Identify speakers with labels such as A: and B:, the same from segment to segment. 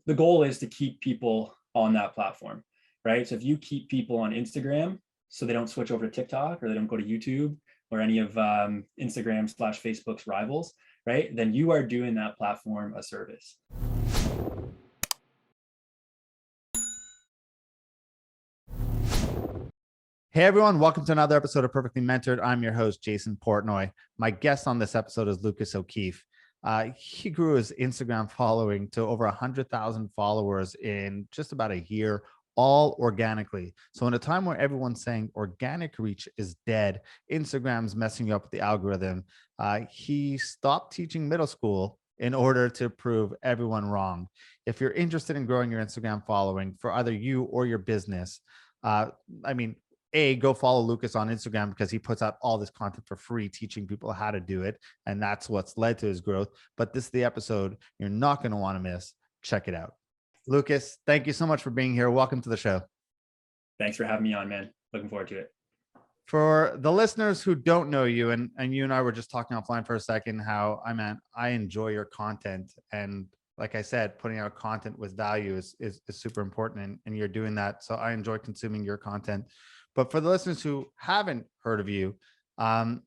A: the goal is to keep people on that platform, right? So if you keep people on Instagram so they don't switch over to TikTok or they don't go to YouTube or any of Instagram/Facebook's rivals, right? Then you are doing that platform a service.
B: Hey everyone, welcome to another episode of Perfectly Mentored. I'm your host, Jason Portnoy. My guest on this episode is Lucas O'Keefe. He grew his Instagram following to over 100,000 followers in just about a year, all organically. So in a time where everyone's saying organic reach is dead, Instagram's messing you up with the algorithm, he stopped teaching middle school in order to prove everyone wrong. If you're interested in growing your Instagram following for either you or your business, go follow Lucas on Instagram because he puts out all this content for free, teaching people how to do it. And that's what's led to his growth. But this is the episode you're not going to want to miss. Check it out. Lucas, thank you so much for being here. Welcome to the show.
A: Thanks for having me on, man. Looking forward to it.
B: For the listeners who don't know you, and you and I were just talking offline for a second, how I enjoy your content. And like I said, putting out content with value is super important. And you're doing that. So I enjoy consuming your content. But for the listeners who haven't heard of you, why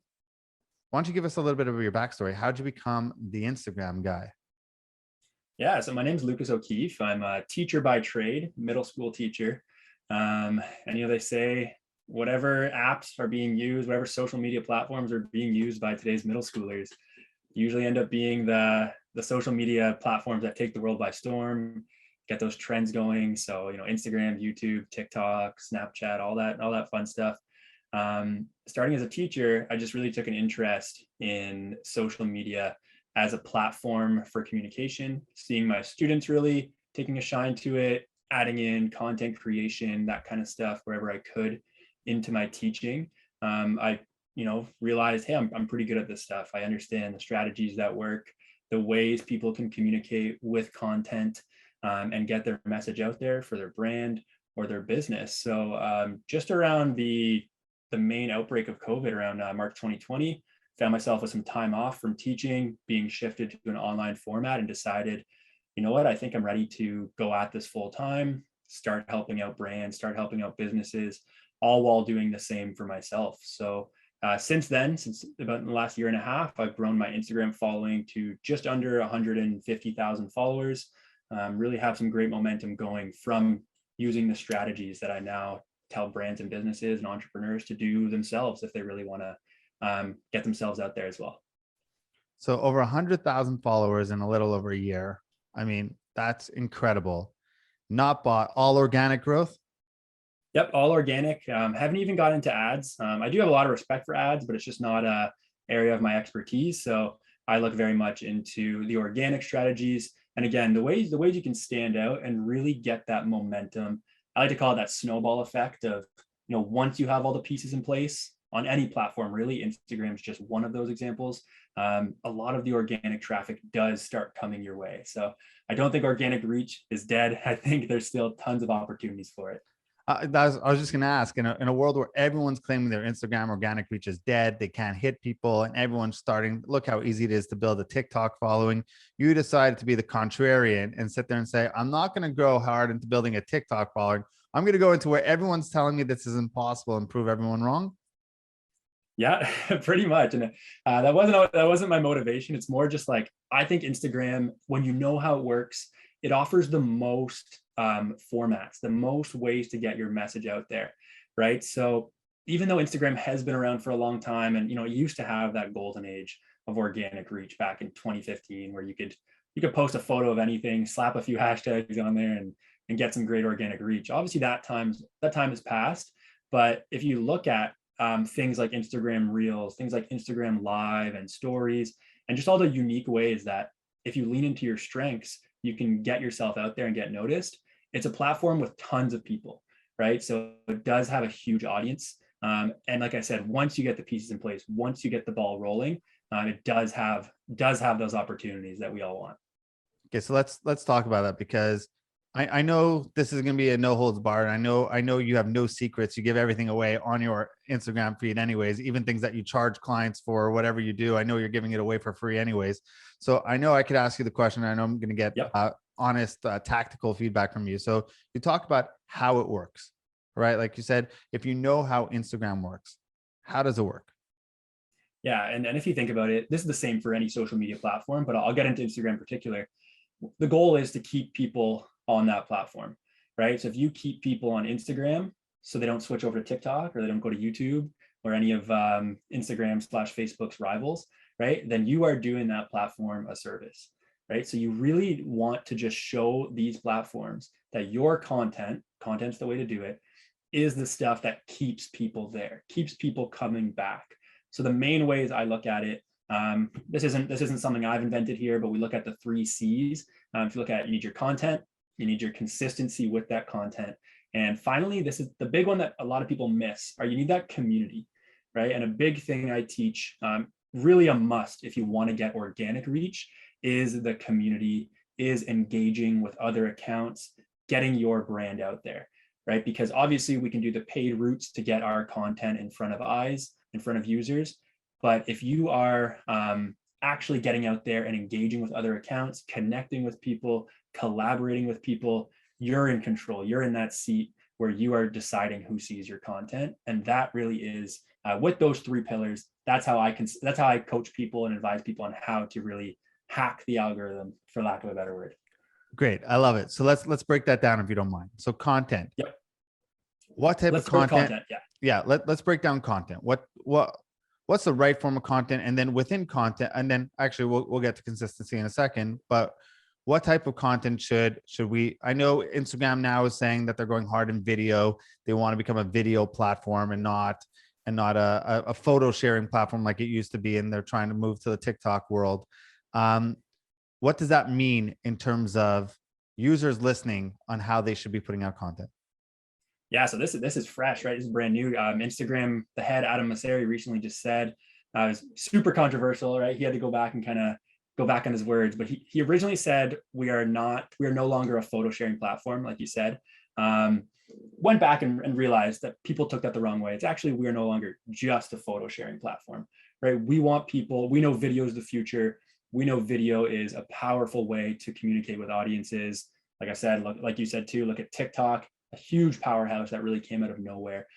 B: don't you give us a little bit of your backstory? How'd you become the Instagram guy?
A: Yeah, so my name is Lucas O'Keefe. I'm a teacher by trade, middle school teacher. And they say whatever apps are being used, whatever social media platforms are being used by today's middle schoolers, usually end up being the social media platforms that take the world by storm, get those trends going. So, Instagram, YouTube, TikTok, Snapchat, all that fun stuff. Starting as a teacher, I just really took an interest in social media as a platform for communication, seeing my students really taking a shine to it, adding in content creation, that kind of stuff, wherever I could into my teaching. I realized, hey, I'm pretty good at this stuff. I understand the strategies that work, the ways people can communicate with content, and get their message out there for their brand or their business. So just around the main outbreak of COVID around March 2020, found myself with some time off from teaching, being shifted to an online format, and decided, you know what, I think I'm ready to go at this full time, start helping out brands, start helping out businesses, all while doing the same for myself. So since about the last year and a half, I've grown my Instagram following to just under 150,000 followers. Really have some great momentum going from using the strategies that I now tell brands and businesses and entrepreneurs to do themselves if they really want to get themselves out there as well.
B: So over 100,000 followers in a little over a year. I mean, that's incredible. Not bought, all organic growth?
A: Yep, all organic. Haven't even got into ads. I do have a lot of respect for ads, but it's just not an area of my expertise. So I look very much into the organic strategies. And again, the ways you can stand out and really get that momentum. I like to call it that snowball effect of, once you have all the pieces in place on any platform, really, Instagram is just one of those examples. A lot of the organic traffic does start coming your way. So I don't think organic reach is dead. I think there's still tons of opportunities for it.
B: I was just going to ask, in a world where everyone's claiming their Instagram organic reach is dead, they can't hit people, and everyone's starting, look how easy it is to build a TikTok following. You decided to be the contrarian and sit there and say, I'm not going to go hard into building a TikTok following. I'm going to go into where everyone's telling me this is impossible and prove everyone wrong.
A: Yeah, pretty much. And that wasn't my motivation. It's more just like, I think Instagram, when you know how it works, it offers the most formats, the most ways to get your message out there, right? So even though Instagram has been around for a long time, and it used to have that golden age of organic reach back in 2015, where you could post a photo of anything, slap a few hashtags on there, and get some great organic reach. Obviously, that time has passed. But if you look at things like Instagram Reels, things like Instagram Live and Stories, and just all the unique ways that if you lean into your strengths, you can get yourself out there and get noticed. It's a platform with tons of people, right? So it does have a huge audience. And like I said, once you get the pieces in place, once you get the ball rolling, it does have those opportunities that we all want.
B: Okay, so let's talk about that, because I know this is going to be a no holds barred. I know you have no secrets. You give everything away on your Instagram feed anyways, even things that you charge clients for or whatever you do. I know you're giving it away for free anyways. So I know I could ask you the question. I know I'm going to get honest, tactical feedback from you. So you talk about how it works, right? Like you said, if you know how Instagram works, how does it work?
A: Yeah, and if you think about it, this is the same for any social media platform, but I'll get into Instagram in particular. The goal is to keep people on that platform, right? So if you keep people on Instagram so they don't switch over to TikTok or they don't go to YouTube or any of Instagram/Facebook's rivals, right? Then you are doing that platform a service, right? So you really want to just show these platforms that your content's the way to do it, is the stuff that keeps people there, keeps people coming back. So the main ways I look at it, this isn't something I've invented here, but we look at the 3 C's. If you look at, you need your content, you need your consistency with that content, and finally, this is the big one that a lot of people miss, or you need that community, right? And a big thing I teach, really a must if you want to get organic reach, is the community, is engaging with other accounts, getting your brand out there, right? Because obviously we can do the paid routes to get our content in front of eyes, in front of users. But if you are actually getting out there and engaging with other accounts, connecting with people, collaborating with people, you're in control. You're in that seat where you are deciding who sees your content. And that really is, with those 3 pillars, that's how I coach people and advise people on how to really hack the algorithm, for lack of a better word.
B: Great. I love it. So let's break that down if you don't mind. So content.
A: Yep.
B: What type of content?
A: Yeah.
B: Yeah. Let's break down content. What's the right form of content? And then within content, and then actually we'll get to consistency in a second, but what type of content should we, I know Instagram now is saying that they're going hard in video. They want to become a video platform and not a photo sharing platform like it used to be. And they're trying to move to the TikTok world. What does that mean in terms of users listening on how they should be putting out content?
A: Yeah, so this is fresh, right? This is brand new. Instagram, the head Adam Mosseri recently just said, it was super controversial, right? He had to go back and kind of go back on his words, but he originally said we are no longer a photo sharing platform, like you said. Went back and realized that people took that the wrong way. It's actually, we are no longer just a photo sharing platform, right? We want people, we know video is the future. We know video is a powerful way to communicate with audiences. Like I said, like you said too, look at TikTok, a huge powerhouse that really came out of nowhere.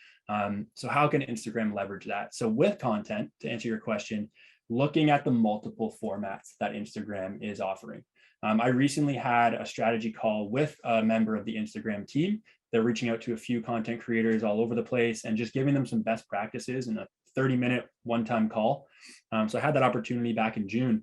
A: So how can Instagram leverage that? So with content, to answer your question, looking at the multiple formats that Instagram is offering. I recently had a strategy call with a member of the Instagram team. They're reaching out to a few content creators all over the place and just giving them some best practices in a 30-minute one-time call. So I had that opportunity back in June.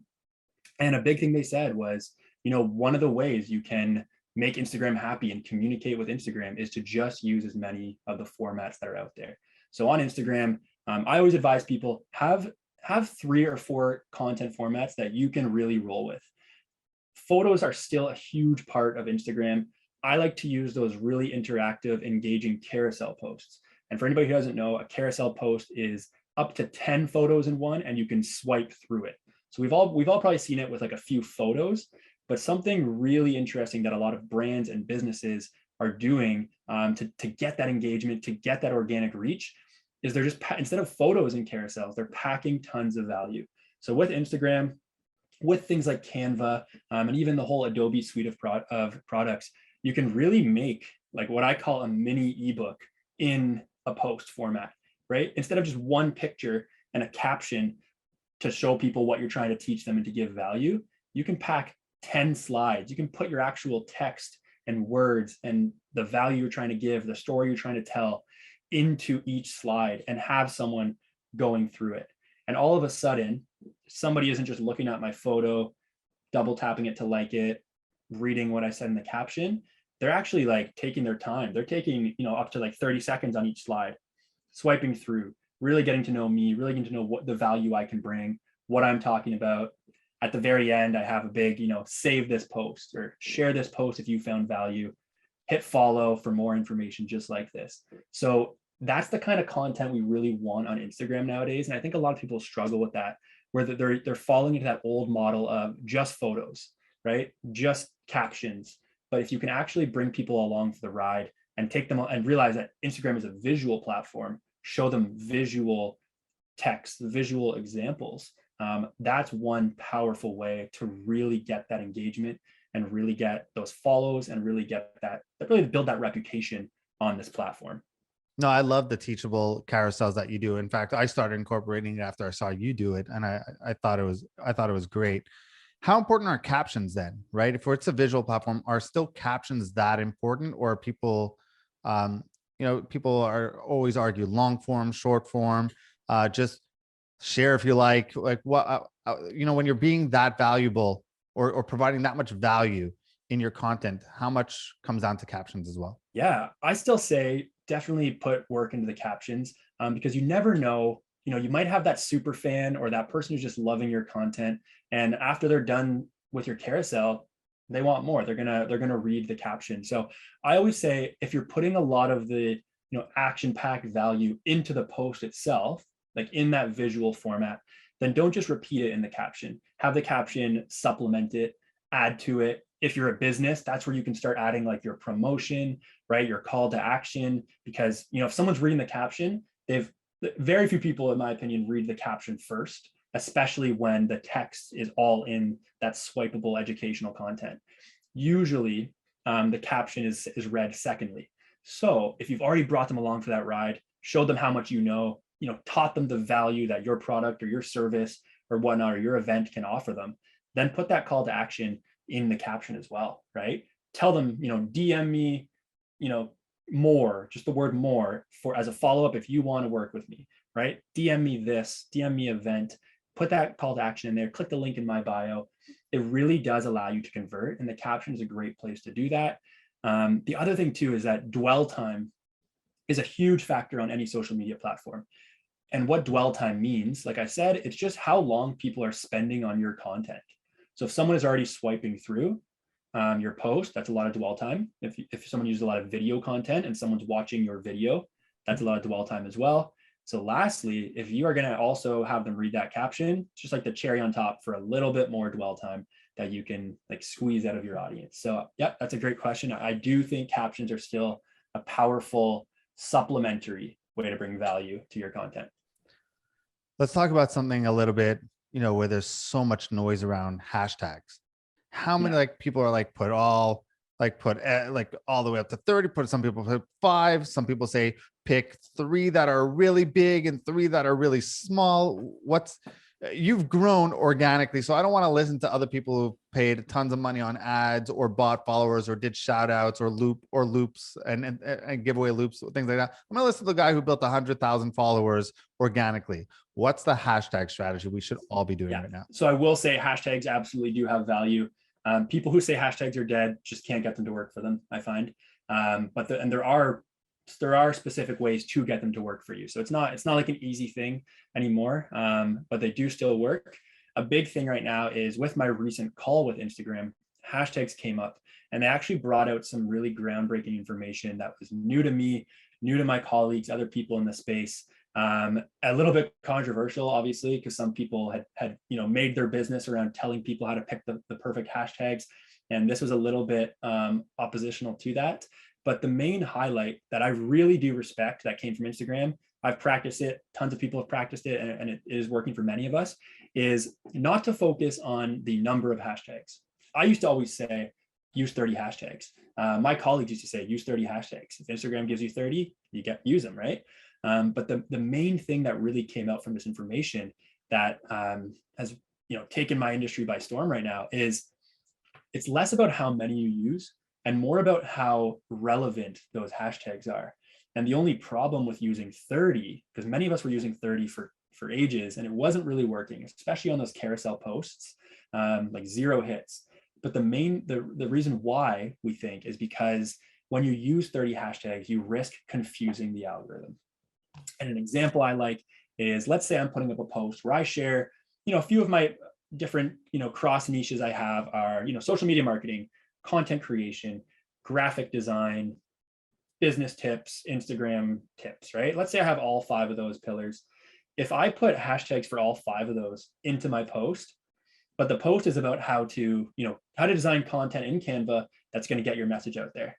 A: And a big thing they said was, one of the ways you can make Instagram happy and communicate with Instagram is to just use as many of the formats that are out there. So on Instagram, I always advise people have 3 or 4 content formats that you can really roll with. Photos are still a huge part of Instagram. I like to use those really interactive, engaging carousel posts. And for anybody who doesn't know, a carousel post is up to 10 photos in one, and you can swipe through it. So we've all probably seen it with like a few photos, but something really interesting that a lot of brands and businesses are doing to get that engagement, to get that organic reach, is they're just, instead of photos and carousels, they're packing tons of value. So with Instagram, with things like Canva, and even the whole Adobe suite of products, you can really make like what I call a mini ebook in a post format, right? Instead of just one picture and a caption to show people what you're trying to teach them and to give value, you can pack 10 slides. You can put your actual text and words and the value you're trying to give, the story you're trying to tell into each slide and have someone going through it. And all of a sudden, somebody isn't just looking at my photo, double tapping it to like it, reading what I said in the caption. They're actually like taking their time. They're taking, up to like 30 seconds on each slide, swiping through, really getting to know me, really getting to know what the value I can bring, what I'm talking about. At the very end, I have a big, save this post or share this post if you found value, hit follow for more information just like this. So that's the kind of content we really want on Instagram nowadays. And I think a lot of people struggle with that, where they're falling into that old model of just photos, right? Just captions. But if you can actually bring people along for the ride and take them and realize that Instagram is a visual platform, show them visual text, visual examples, that's one powerful way to really get that engagement and really get those follows and really get that, really build that reputation on this platform.
B: No, I love the teachable carousels that you do. In fact, I started incorporating it after I saw you do it, and I thought it was great. How important are captions then, right? If it's a visual platform, are still captions that important, or are people, people are always argue long form, short form, just share if you like what, when you're being that valuable or providing that much value in your content, how much comes down to captions as well?
A: Yeah, I still say definitely put work into the captions, because you never know, you might have that super fan or that person who's just loving your content. And after they're done with your carousel, they want more. They're gonna read the caption. So I always say, if you're putting a lot of the action-packed value into the post itself, like in that visual format, then don't just repeat it in the caption. Have the caption supplement it, add to it. If you're a business, that's where you can start adding like your promotion, right? Your call to action, because if someone's reading the caption, very few people, in my opinion, read the caption first, especially when the text is all in that swipeable educational content. Usually, the caption is read secondly. So if you've already brought them along for that ride, showed them how much taught them the value that your product or your service or whatnot or your event can offer them, then put that call to action in the caption as well, right? Tell them, DM me, more, just the word more, for as a follow-up if you want to work with me, right? DM me this, DM me event, put that call to action in there, click the link in my bio. It really does allow you to convert, and the caption is a great place to do that. The other thing too is that dwell time is a huge factor on any social media platform. And what dwell time means, like I said, it's just how long people are spending on your content. So if someone is already swiping through your post, that's a lot of dwell time. If someone uses a lot of video content and someone's watching your video, that's a lot of dwell time as well. So lastly, if you are going to also have them read that caption, it's just like the cherry on top for a little bit more dwell time that you can like squeeze out of your audience. So yeah, that's a great question. I do think captions are still a powerful supplementary way to bring value to your content.
B: Let's talk about something a little bit, where there's so much noise around hashtags. How many people are put all the way up to 30, some people put 5, some people say pick 3 that are really big and 3 that are really small. You've grown organically, so I don't want to listen to other people who paid tons of money on ads or bought followers or did shout outs or loops and giveaway loops, things like that. I'm going to listen to the guy who built 100,000 followers organically. What's the hashtag strategy we should all be doing right now?
A: So I will say hashtags absolutely do have value. People who say hashtags are dead just can't get them to work for them, I find. But there are specific ways to get them to work for you. So it's not like an easy thing anymore, but they do still work. A big thing right now is, with my recent call with Instagram, hashtags came up, and they actually brought out some really groundbreaking information that was new to me, new to my colleagues, other people in the space. A little bit controversial, obviously, because some people had made their business around telling people how to pick the perfect hashtags, and this was a little bit oppositional to that. But the main highlight that I really do respect that came from Instagram, I've practiced it, tons of people have practiced it, and it is working for many of us, is not to focus on the number of hashtags. I used to always say, use 30 hashtags. My colleagues used to say, use 30 hashtags. If Instagram gives you 30, use them, right? But the main thing that really came out from this information that has taken my industry by storm right now is, it's less about how many you use and more about how relevant those hashtags are. And the only problem with using 30, because many of us were using 30 for ages, and it wasn't really working, especially on those carousel posts, like 0 hits. But the reason why we think is because when you use 30 hashtags, you risk confusing the algorithm. And an example I like is, let's say I'm putting up a post where I share, a few of my different, cross niches I have are, social media marketing, content creation, graphic design, business tips, Instagram tips, right? Let's say I have all 5 of those pillars. If I put hashtags for all 5 of those into my post, but the post is about how to design content in Canva that's going to get your message out there.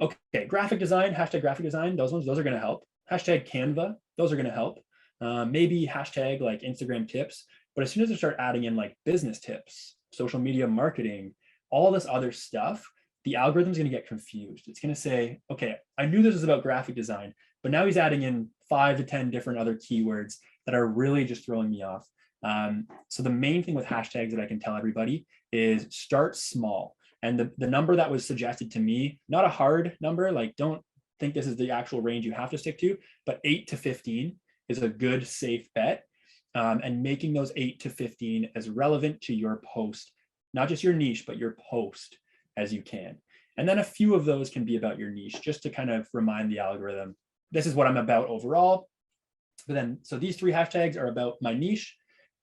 A: Okay, graphic design, hashtag graphic design, those are going to help. Hashtag Canva, those are going to help. Maybe hashtag like Instagram tips. But as soon as I start adding in like business tips, social media marketing, all this other stuff, the algorithm's going to get confused. It's going to say, okay, I knew this was about graphic design, but now he's adding in 5 to 10 different other keywords that are really just throwing me off. So the main thing with hashtags that I can tell everybody is start small. And the number that was suggested to me, not a hard number, like don't think this is the actual range you have to stick to, but 8 to 15 is a good, safe bet. And making those 8 to 15 as relevant to your post, not just your niche, but your post as you can. And then a few of those can be about your niche, just to kind of remind the algorithm, this is what I'm about overall. But then, so these 3 hashtags are about my niche.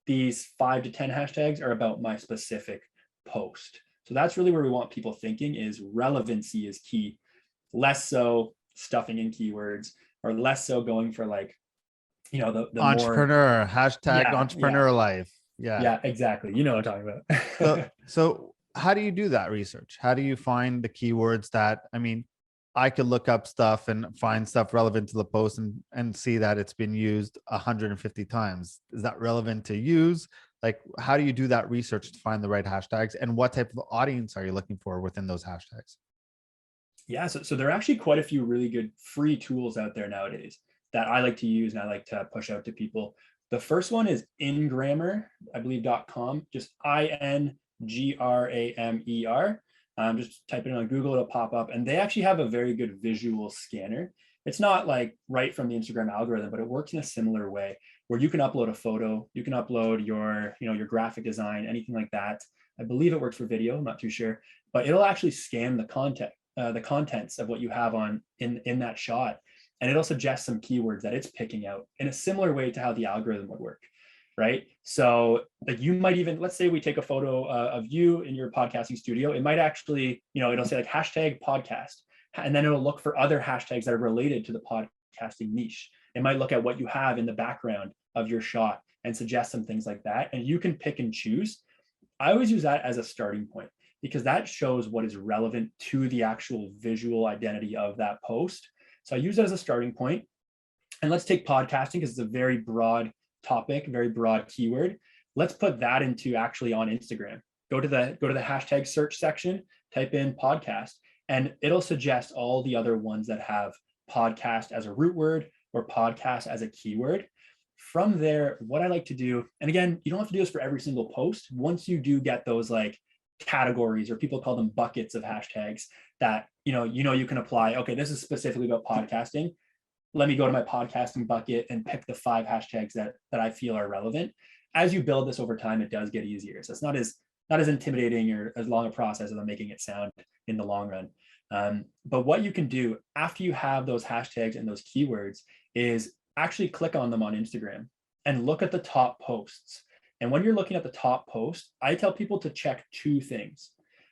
A: These 5 to 10 hashtags are about my specific post. So that's really where we want people thinking, is relevancy is key, less so stuffing in keywords, or less so going for like, you know, the
B: entrepreneur
A: more,
B: hashtag entrepreneur life.
A: Yeah, exactly. You know what I'm talking about.
B: So how do you do that research? How do you find the keywords that, I mean, I could look up stuff and find stuff relevant to the post and see that it's been used 150 times. Is that relevant to use? Like, how do you do that research to find the right hashtags, and what type of audience are you looking for within those hashtags?
A: Yeah, so there are actually quite a few really good free tools out there nowadays that I like to use and I like to push out to people. The first one is Ingrammar, I believe .com, just INGRAMER. Just type it in on Google, it'll pop up. And they actually have a very good visual scanner. It's not like right from the Instagram algorithm, but it works in a similar way where you can upload a photo, you can upload your, you know, your graphic design, anything like that. I believe it works for video, I'm not too sure, but it'll actually scan the contents of what you have on in that shot. And it'll suggest some keywords that it's picking out in a similar way to how the algorithm would work, right? So like you might even, let's say we take a photo of you in your podcasting studio. It might actually, you know, it'll say like hashtag podcast, and then it'll look for other hashtags that are related to the podcasting niche. It might look at what you have in the background of your shot and suggest some things like that. And you can pick and choose. I always use that as a starting point because that shows what is relevant to the actual visual identity of that post. So I use that as a starting point. And let's take podcasting because it's a very broad topic, very broad keyword. Let's put that into actually on Instagram. Go to the hashtag search section, type in podcast, and it'll suggest all the other ones that have podcast as a root word or podcast as a keyword. From there, what I like to do, and again, you don't have to do this for every single post. Once you do get those like categories, or people call them buckets of hashtags that you can apply, okay, this is specifically about podcasting, let me go to my podcasting bucket and pick the 5 hashtags that I feel are relevant. As you build this over time, it does get easier. So it's not as intimidating or as long a process as I'm making it sound in the long run. But what you can do after you have those hashtags and those keywords is actually click on them on Instagram and look at the top posts. And when you're looking at the top post, I tell people to check 2 things.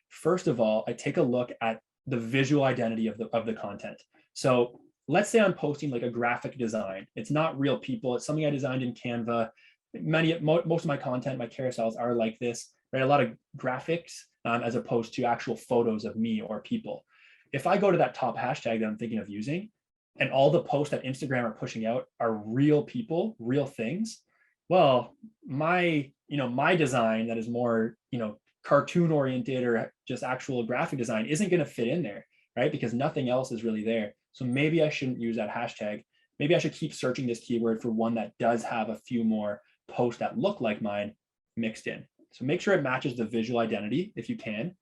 A: First of all, I take a look at the visual identity of the content. So let's say I'm posting like a graphic design. It's not real people. It's something I designed in Canva. Most of my content, my carousels are like this, right? A lot of graphics as opposed to actual photos of me or people. If I go to that top hashtag that I'm thinking of using, and all the posts that Instagram are pushing out are real people, real things, well, my design that is more, cartoon oriented or just actual graphic design isn't going to fit in there, right? Because nothing else is really there. So maybe I shouldn't use that hashtag. Maybe I should keep searching this keyword for one that does have a few more posts that look like mine mixed in. So make sure it matches the visual identity if you can.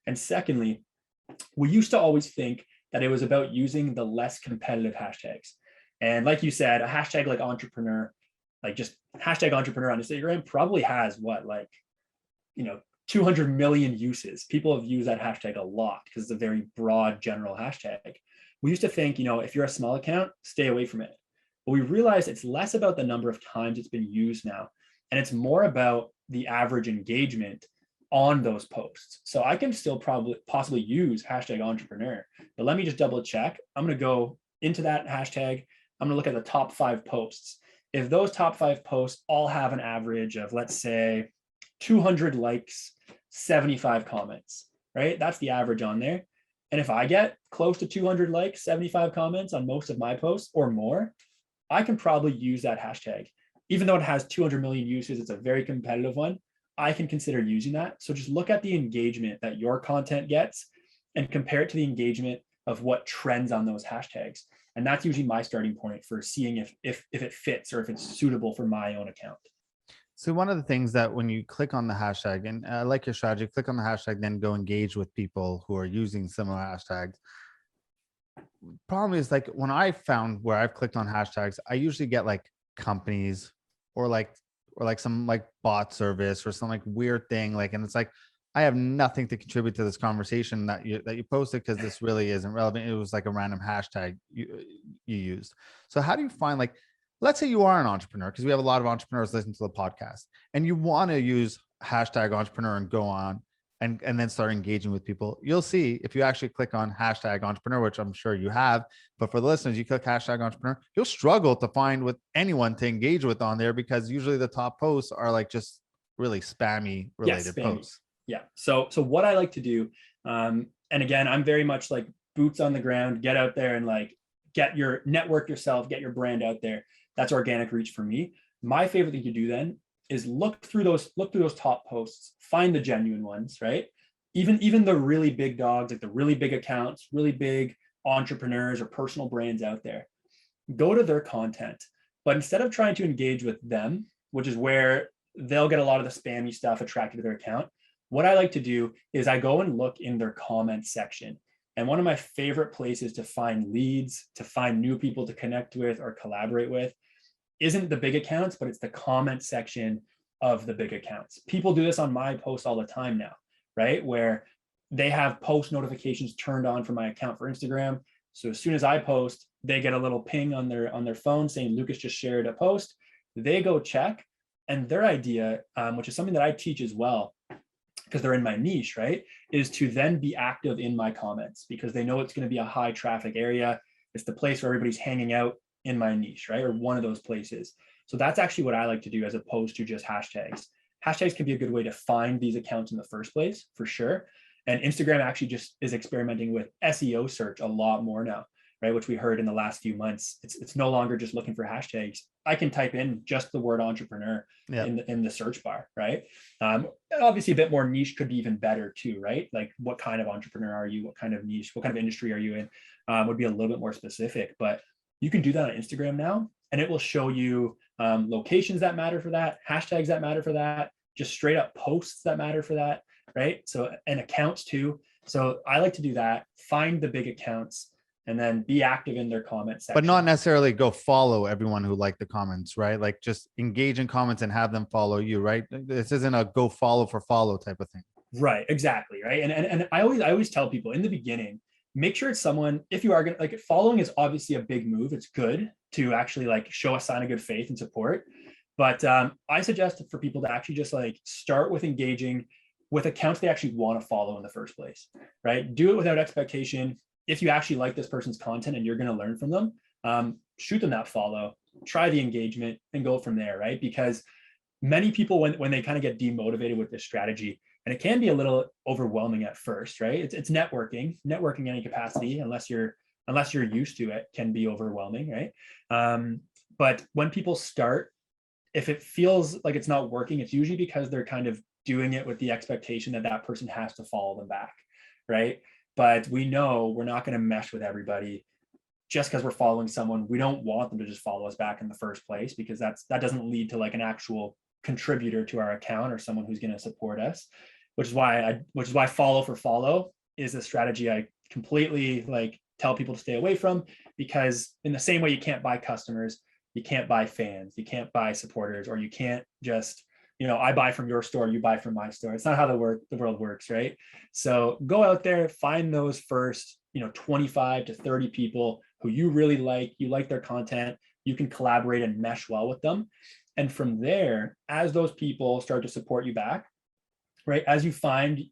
A: And secondly, we used to always think that it was about using the less competitive hashtags. And like you said, a hashtag like entrepreneur, like just hashtag entrepreneur on Instagram probably has 200 million uses. People have used that hashtag a lot because it's a very broad general hashtag. We used to think, if you're a small account, stay away from it. But we realized it's less about the number of times it's been used now, and it's more about the average engagement on those posts. So I can still possibly use hashtag entrepreneur, but let me just double check. I'm going to go into that hashtag. I'm going to look at the top 5 posts. If those top 5 posts all have an average of, let's say, 200 likes, 75 comments, right? That's the average on there. And if I get close to 200 likes, 75 comments on most of my posts or more, I can probably use that hashtag. Even though it has 200 million uses, it's a very competitive one. I can consider using that. So just look at the engagement that your content gets and compare it to the engagement of what trends on those hashtags. And that's usually my starting point for seeing if it fits or if it's suitable for my own account.
B: So one of the things that when you click on the hashtag, and I like your strategy, click on the hashtag, then go engage with people who are using similar hashtags. Problem is, like, when I found where I've clicked on hashtags, I usually get like companies or like some like bot service or some like weird thing. Like, and it's like, I have nothing to contribute to this conversation that you posted, because this really isn't relevant. It was like a random hashtag you used. So how do you find, like, let's say you are an entrepreneur, because we have a lot of entrepreneurs listening to the podcast, and you want to use hashtag entrepreneur and go on and then start engaging with people. You'll see, if you actually click on hashtag entrepreneur, which I'm sure you have, but for the listeners, you click hashtag entrepreneur, you'll struggle to find with anyone to engage with on there, because usually the top posts are like just really spammy related posts.
A: Yeah. So what I like to do, and again, I'm very much like boots on the ground, get out there and like network yourself, get your brand out there. That's organic reach for me. My favorite thing to do then is look through those top posts, find the genuine ones, right? Even the really big dogs, like the really big accounts, really big entrepreneurs or personal brands out there. Go to their content, but instead of trying to engage with them, which is where they'll get a lot of the spammy stuff attracted to their account, what I like to do is I go and look in their comment section. And one of my favorite places to find leads, to find new people to connect with or collaborate with, isn't the big accounts, but it's the comment section of the big accounts. People do this on my posts all the time now, right? Where they have post notifications turned on for my account for Instagram. So as soon as I post, they get a little ping on their phone saying Lucas just shared a post. They go check, and their idea, which is something that I teach as well, because they're in my niche, right, is to then be active in my comments, because they know it's going to be a high traffic area. It's the place where everybody's hanging out in my niche, right? Or one of those places. So that's actually what I like to do, as opposed to just hashtags. Hashtags can be a good way to find these accounts in the first place, for sure. And Instagram actually just is experimenting with SEO search a lot more now, right? Which we heard in the last few months. It's no longer just looking for hashtags. I can type in just the word entrepreneur in the search bar, right? Obviously a bit more niche could be even better too, right? Like, what kind of entrepreneur are you? What kind of niche, what kind of industry are you in? Would be a little bit more specific, but you can do that on Instagram now, and it will show you locations that matter for that, hashtags that matter for that, just straight up posts that matter for that, right? So, and accounts too. So I like to do that, find the big accounts, and then be active in their comment section.
B: But not necessarily go follow everyone who liked the comments, right? Like, just engage in comments and have them follow you, right? This isn't a go follow for follow type of thing.
A: Right, exactly, right. And I always tell people in the beginning, make sure it's someone, if you are gonna, like, following is obviously a big move. It's good to actually like show a sign of good faith and support. But I suggest for people to actually just like start with engaging with accounts they actually want to follow in the first place, right? Do it without expectation. If you actually like this person's content and you're going to learn from them, shoot them that follow, try the engagement, and go from there, right? Because many people, when they kind of get demotivated with this strategy, and it can be a little overwhelming at first, right? It's networking any capacity, unless you're used to it, can be overwhelming, right? But when people start, if it feels like it's not working, it's usually because they're kind of doing it with the expectation that that person has to follow them back, right? But we know we're not going to mesh with everybody just because we're following someone. We don't want them to just follow us back in the first place, because that doesn't lead to like an actual contributor to our account or someone who's going to support us. Which is why follow for follow is a strategy I completely like tell people to stay away from, because in the same way you can't buy customers, you can't buy fans, you can't buy supporters, or you can't just, I buy from your store, you buy from my store. It's not how the world works, right? So go out there, find those first, 25 to 30 people who you really like, you like their content, you can collaborate and mesh well with them. And from there, as those people start to support you back, right, as you find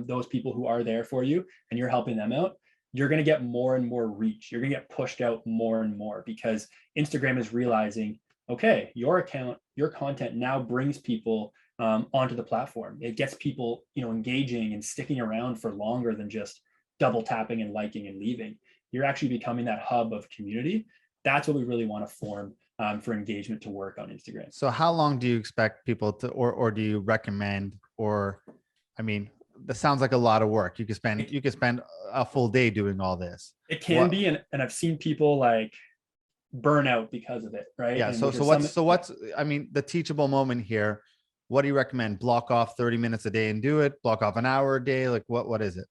A: those people who are there for you and you're helping them out, you're going to get more and more reach. You're going to get pushed out more and more, because Instagram is realizing, okay, your account, your content now brings people onto the platform. It gets people, engaging and sticking around for longer than just double tapping and liking and leaving. You're actually becoming that hub of community. That's what we really want to form for engagement to work on Instagram.
B: So how long do you expect people to, or do you recommend, or, I mean, that sounds like a lot of work. You could spend a full day doing all this.
A: It can be, and I've seen people like burn out because of it, right?
B: Yeah.
A: And
B: So what's, I mean, the teachable moment here, what do you recommend? Block off 30 minutes a day and do it, block off an hour a day. Like what is it?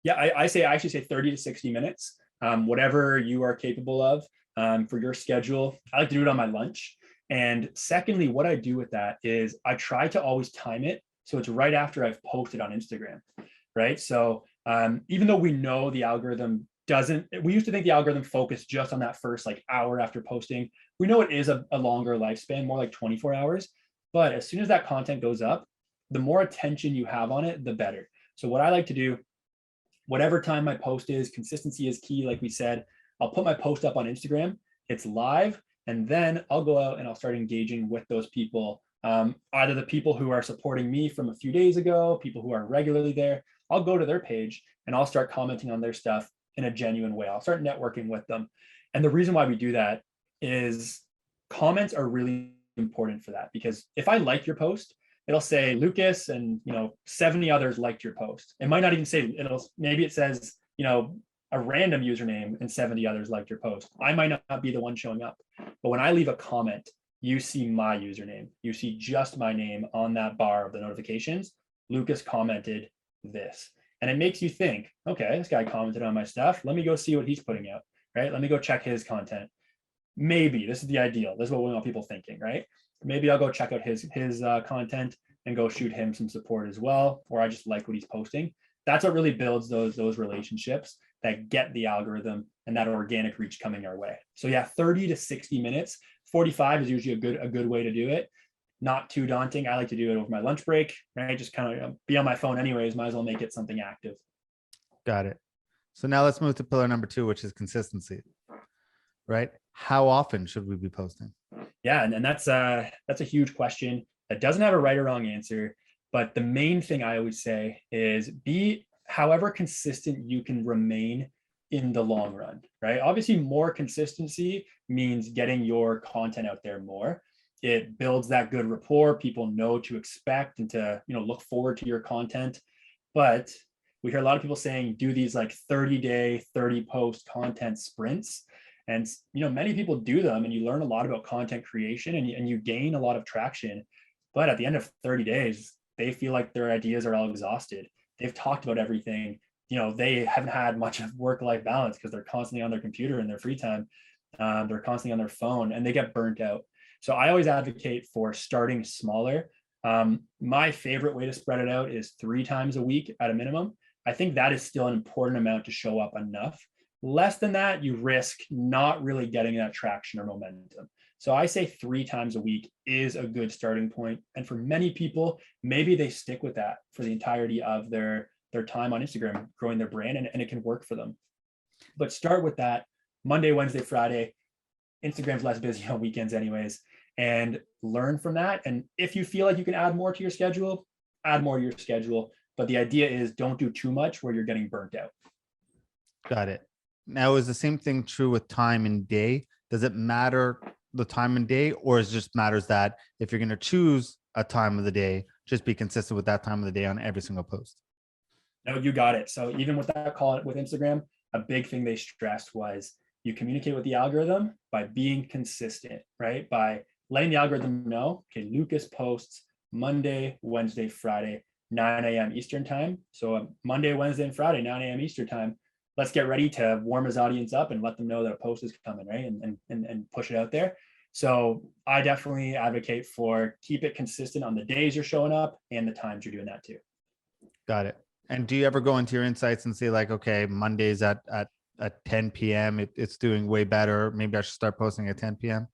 A: Yeah, I actually say 30 to 60 minutes, whatever you are capable of for your schedule. I like to do it on my lunch. And secondly, what I do with that is I try to always time it so it's right after I've posted on Instagram, right? So even though we know the algorithm doesn't, we used to think the algorithm focused just on that first like hour after posting. We know it is a longer lifespan, more like 24 hours. But as soon as that content goes up, the more attention you have on it, the better. So what I like to do, whatever time my post is, consistency is key. Like we said, I'll put my post up on Instagram, it's live, and then I'll go out and I'll start engaging with those people. Either the people who are supporting me from a few days ago, people who are regularly there, I'll go to their page and I'll start commenting on their stuff in a genuine way. I'll start networking with them. And the reason why we do that is comments are really important for that, because if I like your post, it'll say Lucas and 70 others liked your post. It might not even say, maybe it says a random username and 70 others liked your post. I might not be the one showing up, but when I leave a comment, you see my username, you see just my name on that bar of the notifications. Lucas commented this, and it makes you think, okay, this guy commented on my stuff, let me go see what he's putting out, right? Let me go check his content. Maybe this is the ideal, this is what we want people thinking, right? Maybe I'll go check out his content and go shoot him some support as well, or I just like what he's posting. That's what really builds those relationships that get the algorithm and that organic reach coming our way. So yeah, 30 to 60 minutes, 45 is usually a good way to do it. Not too daunting. I like to do it over my lunch break, right? Just kind of be on my phone anyways, might as well make it something active.
B: Got it. So now let's move to pillar number 2, which is consistency, right? How often should we be posting?
A: Yeah, and that's a huge question that doesn't have a right or wrong answer. But the main thing I always say is be however consistent you can remain in the long run, right? Obviously, more consistency means getting your content out there more. It builds that good rapport. People know to expect and to look forward to your content. But we hear a lot of people saying do these like 30-day, 30 post content sprints. And many people do them, and you learn a lot about content creation, and you gain a lot of traction. But at the end of 30 days, they feel like their ideas are all exhausted. They've talked about everything. They haven't had much of work-life balance because they're constantly on their computer in their free time. They're constantly on their phone, and they get burnt out. So I always advocate for starting smaller. My favorite way to spread it out is 3 times a week at a minimum. I think that is still an important amount to show up enough. Less than that, you risk not really getting that traction or momentum. So I say 3 times a week is a good starting point. And for many people, maybe they stick with that for the entirety of their time on Instagram, growing their brand, and it can work for them. But start with that Monday, Wednesday, Friday. Instagram's less busy on weekends anyways, and learn from that. And if you feel like you can add more to your schedule, add more to your schedule. But the idea is don't do too much where you're getting burnt out.
B: Got it. Now, is the same thing true with time and day? Does it matter the time and day, or is it just matters that if you're going to choose a time of the day, just be consistent with that time of the day on every single post?
A: No, you got it. So even with that call with Instagram, a big thing they stressed was you communicate with the algorithm by being consistent, right? By letting the algorithm know, okay, Lucas posts Monday, Wednesday, Friday, 9 a.m. Eastern time. So Monday, Wednesday, and Friday, 9 a.m. Eastern time. Let's get ready to warm his audience up and let them know that a post is coming, right? And push it out there. So I definitely advocate for keep it consistent on the days you're showing up and the times you're doing that too.
B: Got it. And do you ever go into your insights and say like, okay, Mondays at 10 p.m. It's doing way better. Maybe I should start posting at 10 p.m.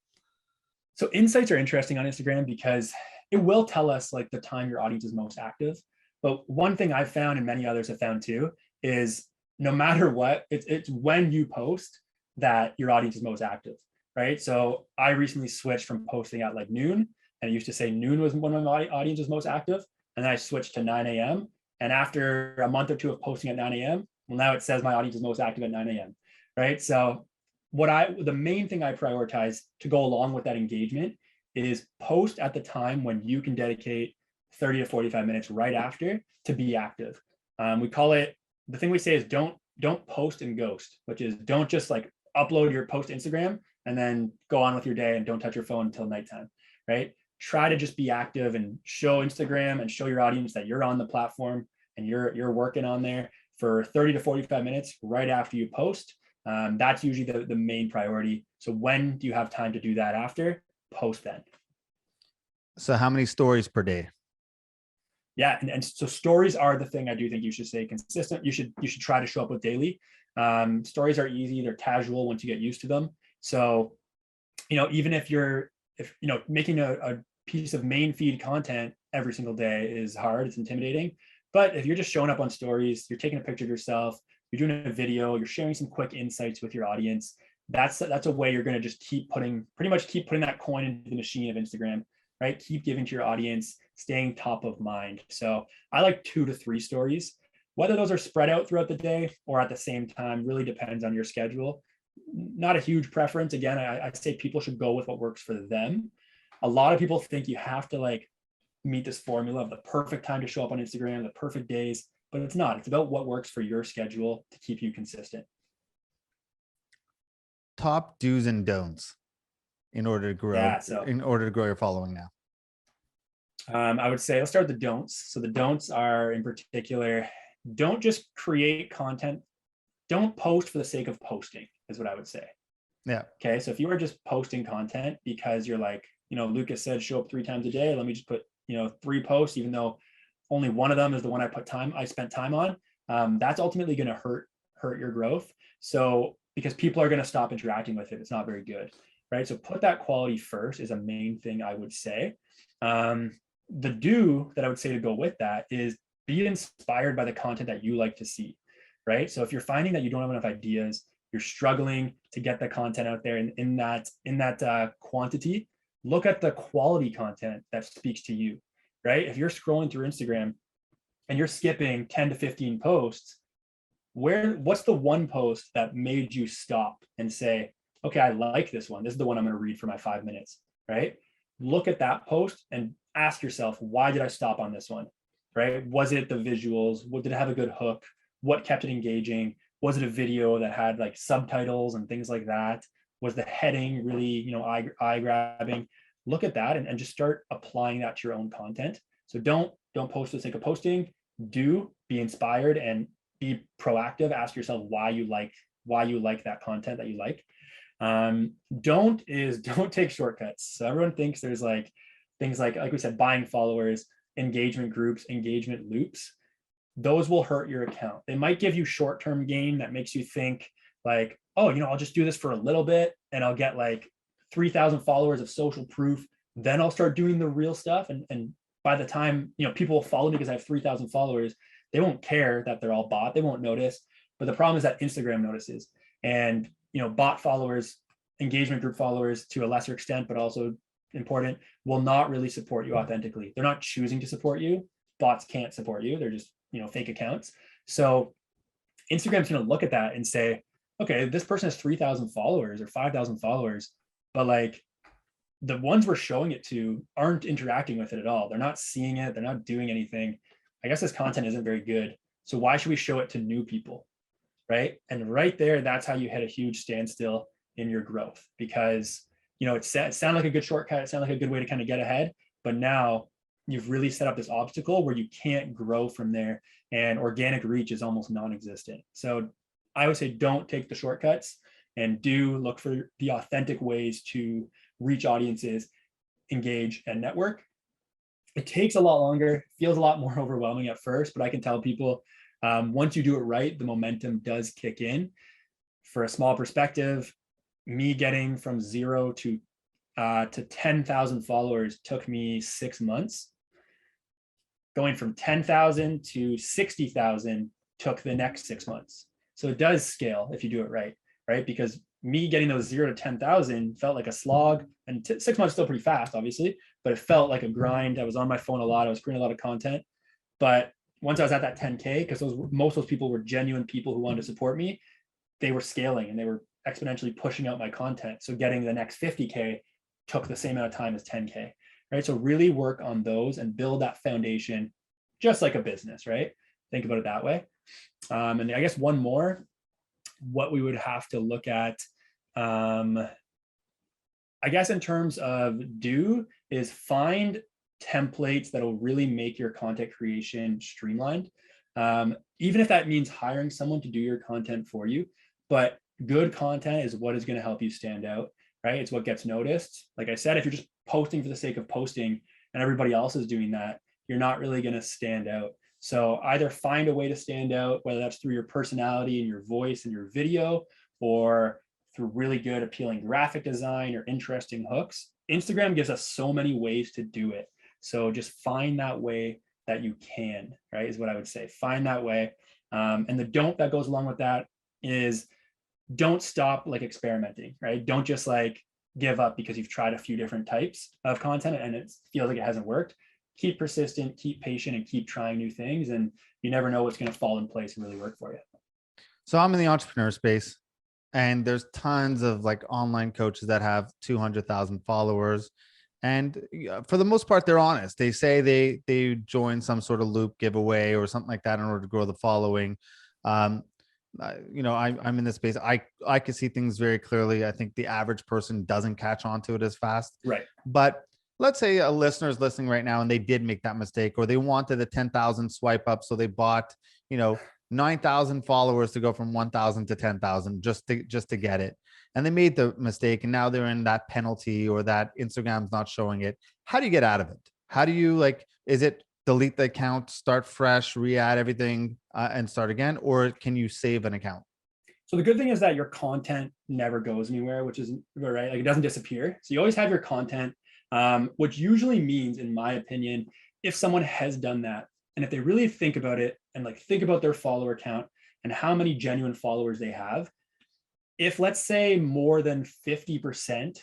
A: So insights are interesting on Instagram because it will tell us like the time your audience is most active. But one thing I've found, and many others have found too, is no matter what, it's when you post that your audience is most active, right? So I recently switched from posting at like noon, and it used to say noon was when my audience was most active, and then I switched to 9 a.m. And after a month or two of posting at 9 a.m., well, now it says my audience is most active at 9 a.m., right? So the main thing I prioritize to go along with that engagement is post at the time when you can dedicate 30 to 45 minutes right after to be active. We call it, the thing we say is don't post and ghost, which is don't just like upload your post to Instagram and then go on with your day and don't touch your phone until nighttime, right? Try to just be active and show Instagram and show your audience that you're on the platform and you're working on there for 30 to 45 minutes right after you post. That's usually the main priority. So when do you have time to do that after? Post then.
B: So how many stories per day?
A: Yeah, and so stories are the thing I do think you should stay consistent. You should try to show up with daily. Stories are easy, they're casual once you get used to them. So, even if making a piece of main feed content every single day is hard, it's intimidating. But if you're just showing up on stories, you're taking a picture of yourself, you're doing a video, you're sharing some quick insights with your audience, that's a way you're going to just keep putting that coin into the machine of Instagram, right? Keep giving to your audience, staying top of mind. So I like 2 to 3 stories. Whether those are spread out throughout the day or at the same time really depends on your schedule. Not a huge preference. Again, I say people should go with what works for them. A lot of people think you have to like meet this formula of the perfect time to show up on Instagram, the perfect days, but it's not. It's about what works for your schedule to keep you consistent.
B: Top do's and don'ts in order to grow, your following now.
A: I would say, let's start with the don'ts. So the don'ts are, in particular, don't just create content. Don't post for the sake of posting is what I would say.
B: Yeah.
A: Okay. So if you are just posting content because you're like, Lucas said, show up 3 times a day. Let me just put, 3 posts, even though only one of them is the one I spent time on. That's ultimately going to hurt your growth. So because people are going to stop interacting with it, it's not very good. Right. So put that quality first is a main thing I would say. The do that I would say to go with that is be inspired by the content that you like to see, right? So if you're finding that you don't have enough ideas, you're struggling to get the content out there in that quantity, look at the quality content that speaks to you, right? If you're scrolling through Instagram and you're skipping 10 to 15 posts, what's the one post that made you stop and say, okay, I like this one. This is the one I'm going to read for my 5 minutes, right? Look at that post and ask yourself, why did I stop on this one, right? Was it the visuals? Did it have a good hook? What kept it engaging? Was it a video that had like subtitles and things like that? Was the heading really, eye grabbing? Look at that and just start applying that to your own content. So don't post for the sake of posting. Do be inspired and be proactive. Ask yourself why you like that content that you like. Don't take shortcuts. So everyone thinks there's like things like we said, buying followers, engagement groups, engagement loops. Those will hurt your account. They might give you short-term gain that makes you think like, oh, I'll just do this for a little bit and I'll get like 3,000 followers of social proof. Then I'll start doing the real stuff. And by the time, people will follow me because I have 3,000 followers, they won't care that they're all bot. They won't notice. But the problem is that Instagram notices. And bot followers, engagement group followers to a lesser extent, but also important, will not really support you authentically. They're not choosing to support you. Bots can't support you. They're just, fake accounts. So Instagram's going to look at that and say, okay, this person has 3,000 followers or 5,000 followers, but like the ones we're showing it to aren't interacting with it at all. They're not seeing it. They're not doing anything. I guess this content isn't very good. So why should we show it to new people? Right. And right there, that's how you hit a huge standstill in your growth, because, it sounded like a good shortcut. It sounded like a good way to kind of get ahead, but now you've really set up this obstacle where you can't grow from there, and organic reach is almost non-existent. So I would say don't take the shortcuts and do look for the authentic ways to reach audiences, engage, and network. It takes a lot longer, feels a lot more overwhelming at first, but I can tell people once you do it right, the momentum does kick in. For a small perspective, me getting from 0 to 10,000 followers took me 6 months. Going from 10,000 to 60,000 took the next 6 months. So it does scale if you do it right, right? Because me getting those 0 to 10,000 felt like a slog, and 6 months is still pretty fast, obviously, but it felt like a grind. I was on my phone a lot. I was creating a lot of content. But once I was at that 10K, because most of those people were genuine people who wanted to support me, they were scaling and they were exponentially pushing out my content. So getting the next 50K took the same amount of time as 10K, right? So really work on those and build that foundation, just like a business, right? Think about it that way. And I guess one more, what we would have to look at, I guess in terms of is find templates that will really make your content creation streamlined. Even if that means hiring someone to do your content for you, but good content is what is going to help you stand out, right? It's what gets noticed. Like I said, if you're just posting for the sake of posting and everybody else is doing that, you're not really going to stand out. So either find a way to stand out, whether that's through your personality and your voice and your video, or through really good appealing graphic design or interesting hooks. Instagram gives us so many ways to do it. So just find that way that you can, right? Is what I would say. Find that way. And the don't that goes along with that is don't stop like experimenting, right? Don't just like give up because you've tried a few different types of content and it feels like it hasn't worked. Keep persistent, keep patient, and keep trying new things. And you never know what's going to fall in place and really work for you.
B: So I'm in the entrepreneur space, and there's tons of like online coaches that have 200,000 followers. And for the most part, they're honest. They say they join some sort of loop giveaway or something like that in order to grow the following. I'm in this space. I can see things very clearly. I think the average person doesn't catch on to it as fast.
A: Right.
B: But let's say a listener is listening right now and they did make that mistake, or they wanted a 10,000 swipe up. So they bought, 9,000 followers to go from 1,000 to 10,000 just to get it. And they made the mistake, and now they're in that penalty, or that Instagram's not showing it. How do you get out of it? How do you is it delete the account, start fresh, re-add everything and start again? Or can you save an account?
A: So the good thing is that your content never goes anywhere, which is right. Like it doesn't disappear. So you always have your content, which usually means, in my opinion, if someone has done that, and if they really think about it and think about their follower count and how many genuine followers they have, if let's say more than 50%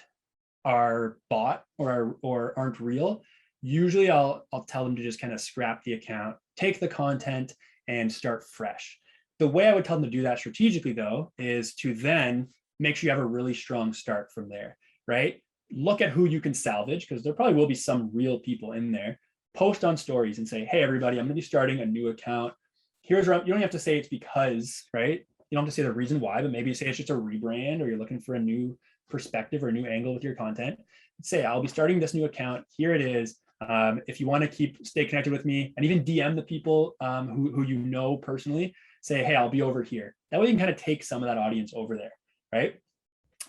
A: are bought or aren't real, usually I'll tell them to just kind of scrap the account, take the content, and start fresh. The way I would tell them to do that strategically, though, is to then make sure you have a really strong start from there, right? Look at who you can salvage, because there probably will be some real people in there. Post on stories and say, hey, everybody, I'm going to be starting a new account. Here's where you don't have to say it's because, right? You don't have to say the reason why, but maybe you say it's just a rebrand, or you're looking for a new perspective or a new angle with your content. Say, I'll be starting this new account. Here it is. If you want to stay connected with me, and even DM the people who you know personally, say, hey, I'll be over here. That way you can kind of take some of that audience over there, right?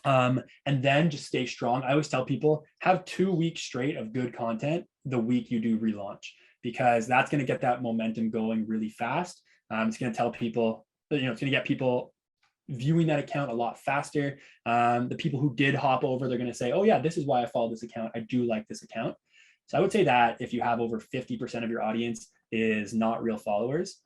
A: And then just stay strong. I always tell people, have 2 weeks straight of good content the week you do relaunch, because that's going to get that momentum going really fast. It's going to tell people, it's going to get people viewing that account a lot faster. The people who did hop over, they're going to say, oh yeah, this is why I followed this account. I do like this account. So I would say that if you have over 50% of your audience is not real followers,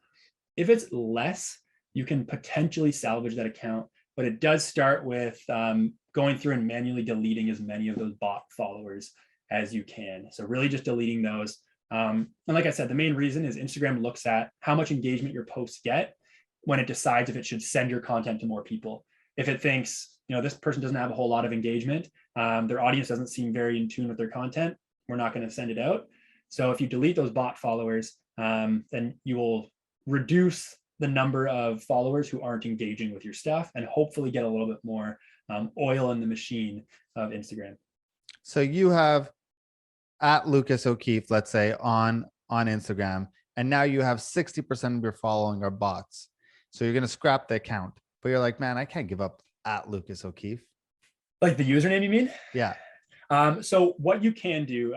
A: if it's less, you can potentially salvage that account, but it does start with going through and manually deleting as many of those bot followers as you can. So really just deleting those. And like I said, the main reason is Instagram looks at how much engagement your posts get when it decides if it should send your content to more people. If it thinks, this person doesn't have a whole lot of engagement, their audience doesn't seem very in tune with their content, we're not going to send it out. So if you delete those bot followers, then you will reduce the number of followers who aren't engaging with your stuff, and hopefully get a little bit more oil in the machine of Instagram.
B: So you have at Lucas O'Keefe, let's say on Instagram, and now you have 60% of your following are bots. So you're going to scrap the account, but you're like, man, I can't give up at Lucas O'Keefe.
A: Like the username, you mean?
B: Yeah.
A: So what you can do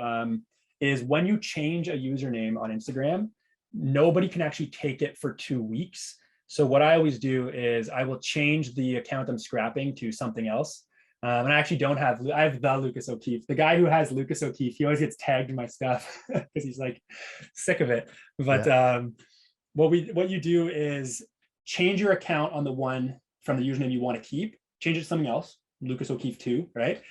A: is when you change a username on Instagram, nobody can actually take it for 2 weeks. So what I always do is I will change the account I'm scrapping to something else. And I actually I have the Lucas O'Keefe. The guy who has Lucas O'Keefe, he always gets tagged in my stuff because he's like sick of it. But yeah. What you do is change your account on the one from the username you want to keep, change it to something else, Lucas O'Keefe 2, right?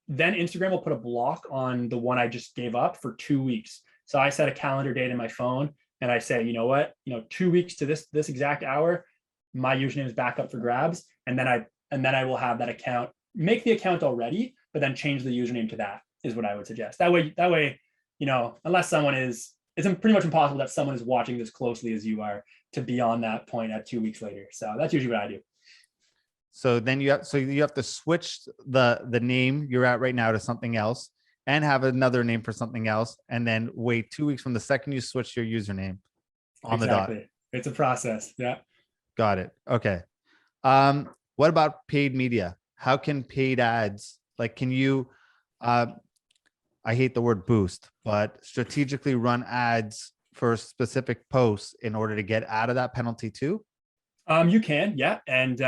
A: Then Instagram will put a block on the one I just gave up for 2 weeks. So I set a calendar date in my phone and I say, you know what, 2 weeks to this exact hour, my username is back up for grabs. And then I and then I will have that account, make the account already, but then change the username to that is what I would suggest. That way, unless someone it's pretty much impossible that someone is watching this closely as you are to be on that point at 2 weeks later. So that's usually what I do.
B: So then you have to switch the name you're at right now to something else and have another name for something else. And then wait 2 weeks from the second you switch your username on the dot.
A: It's a process. Yeah.
B: Got it. Okay. What about paid media? How can paid ads, like, can you, I hate the word boost, but strategically run ads for specific posts in order to get out of that penalty too?
A: You can, yeah. And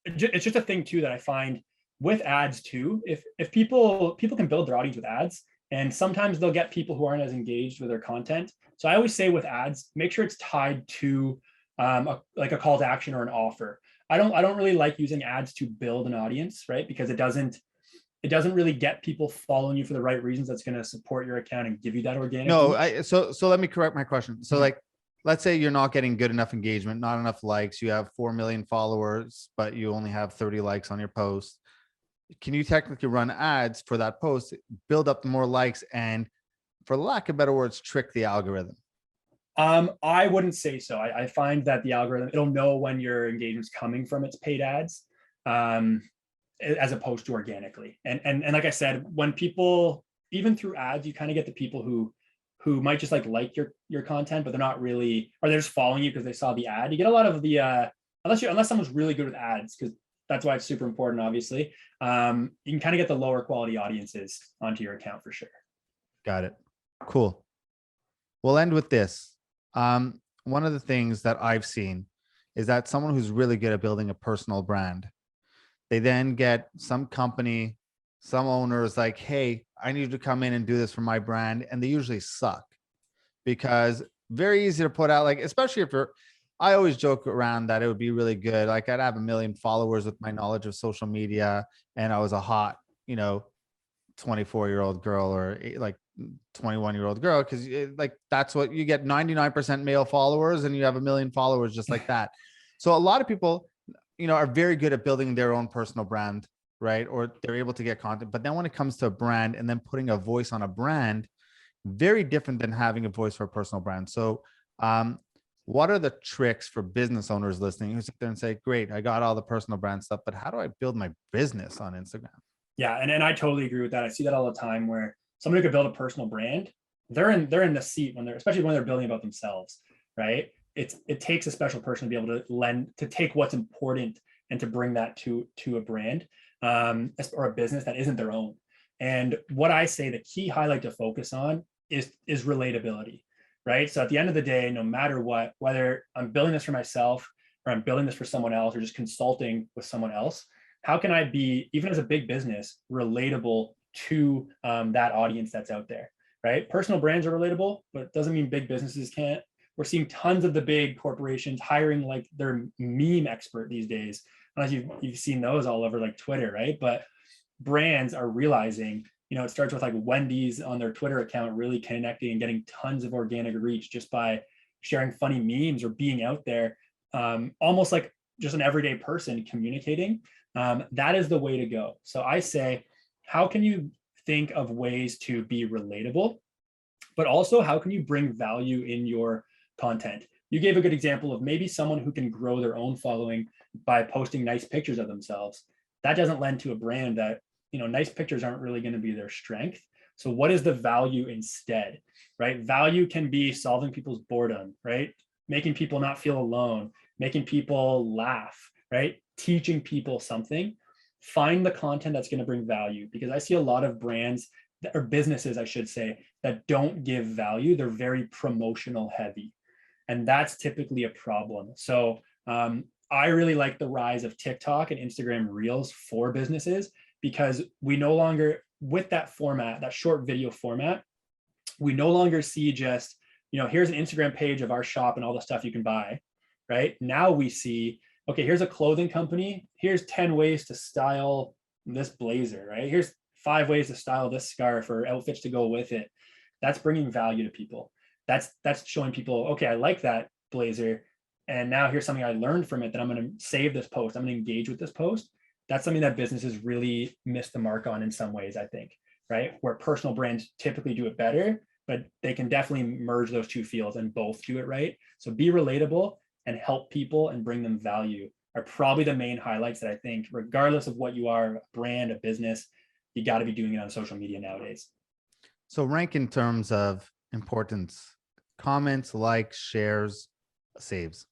A: it's just a thing too that I find with ads too. If people can build their audience with ads, and sometimes they'll get people who aren't as engaged with their content. So I always say with ads, make sure it's tied to like a call to action or an offer. I don't really like using ads to build an audience, right? Because it doesn't really get people following you for the right reasons. That's going to support your account and give you that organic.
B: No, so let me correct my question. So like, let's say you're not getting good enough engagement, not enough likes. You have 4 million followers, but you only have 30 likes on your post. Can you technically run ads for that post, build up more likes, and for lack of better words, trick the algorithm?
A: I wouldn't say so. I find that the algorithm, it'll know when your engagement's coming from its paid ads, as opposed to organically. And like I said, when people, even through ads, you kind of get the people who might just like your content, but they're not really, or they're just following you because they saw the ad. You get a lot of the unless someone's really good with ads, because that's why it's super important, obviously. You can kind of get the lower quality audiences onto your account for sure.
B: Got it. Cool. We'll end with this. One of the things that I've seen is that someone who's really good at building a personal brand, they then get some company, some owners like, hey, I need you to come in and do this for my brand. And they usually suck because very easy to put out, like, especially if I always joke around that it would be really good. Like I'd have 1 million followers with my knowledge of social media. And I was a hot, 24-year-old girl or like 21-year-old girl. Cause like, that's what you get, 99% male followers and you have 1 million followers just like that. So a lot of people, are very good at building their own personal brand, right? Or they're able to get content. But then when it comes to a brand and then putting a voice on a brand, very different than having a voice for a personal brand. So what are the tricks for business owners listening who sit there and say, great, I got all the personal brand stuff, but how do I build my business on Instagram?
A: Yeah. And I totally agree with that. I see that all the time where somebody could build a personal brand. They're in the seat especially when they're building about themselves, right? It takes a special person to be able to take what's important and to bring that to a brand, or a business that isn't their own. And what I say, the key highlight to focus on is relatability, right? So at the end of the day, no matter what, whether I'm building this for myself or I'm building this for someone else or just consulting with someone else, how can I be, even as a big business, relatable to that audience that's out there, right? Personal brands are relatable, but it doesn't mean big businesses can't. We're seeing tons of the big corporations hiring like their meme expert these days. Unless you've seen those all over like Twitter, right? But brands are realizing, it starts with like Wendy's on their Twitter account really connecting and getting tons of organic reach just by sharing funny memes or being out there, almost like just an everyday person communicating. That is the way to go. So I say, how can you think of ways to be relatable, but also how can you bring value in your content? You gave a good example of maybe someone who can grow their own following by posting nice pictures of themselves. That doesn't lend to a brand that, nice pictures aren't really going to be their strength. So what is the value instead, right? Value can be solving people's boredom, right? Making people not feel alone, making people laugh, right? Teaching people something. Find the content that's going to bring value, because I see a lot of brands or businesses, I should say, that don't give value. They're very promotional heavy. And that's typically a problem. So I really like the rise of TikTok and Instagram Reels for businesses, because we no longer, with that format, that short video format, we no longer see just, here's an Instagram page of our shop and all the stuff you can buy, right? Now we see, okay, here's a clothing company. Here's 10 ways to style this blazer, right? Here's 5 ways to style this scarf or outfits to go with it. That's bringing value to people. That's showing people, okay, I like that blazer. And now here's something I learned from it that I'm going to save this post. I'm going to engage with this post. that's something that businesses really miss the mark on in some ways, I think, right? Where personal brands typically do it better, but they can definitely merge those two fields and both do it right. So be relatable and help people and bring them value are probably the main highlights that I think, regardless of what you are, a brand, a business, you got to be doing it on social media nowadays.
B: So rank in terms of importance: comments, likes, shares, saves.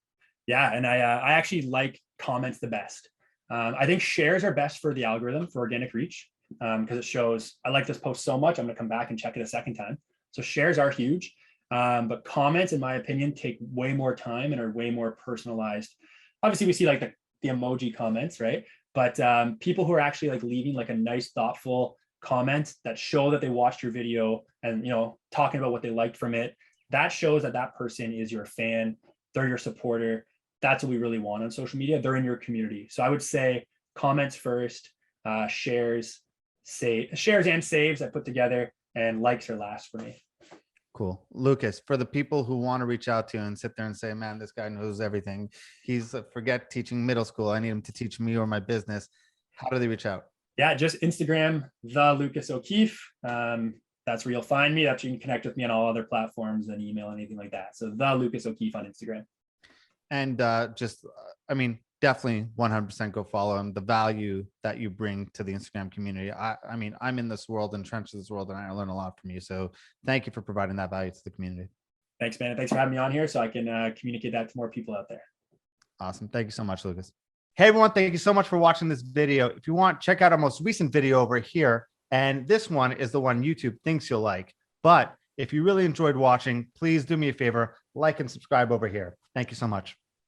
A: Yeah, and I actually like comments the best. I think shares are best for the algorithm for organic reach, because it shows I like this post so much, I'm going to come back and check it a second time. So shares are huge, but comments, in my opinion, take way more time and are way more personalized. Obviously, we see like the emoji comments, right? But people who are actually like leaving like a nice, thoughtful comment that show that they watched your video and, you know, talking about what they liked from it, that shows that that person is your fan, they're your supporter. That's what we really want on social media. They're in your community. So I would say comments first, shares and saves I put together, and likes are last for me.
B: Cool. Lucas, for the people who want to reach out to you and sit there and say, man, this guy knows everything. He's forget teaching middle school. I need him to teach me or my business. How do they reach out?
A: Yeah, just Instagram, the Lucas O'Keefe. That's where you'll find me. That's where you can connect with me on all other platforms and email, anything like that. So the Lucas O'Keefe on Instagram.
B: And I mean, definitely 100% go follow him. The value that you bring to the Instagram community. I mean, I'm in this world, entrenched in this world, and I learn a lot from you. So thank you for providing that value to the community.
A: Thanks, man. Thanks for having me on here so I can communicate that to more people out there.
B: Awesome. Thank you so much, Lucas. Hey, everyone. Thank you so much for watching this video. If you want, check out our most recent video over here. And this one is the one YouTube thinks you'll like. But if you really enjoyed watching, please do me a favor, like and subscribe over here. Thank you so much.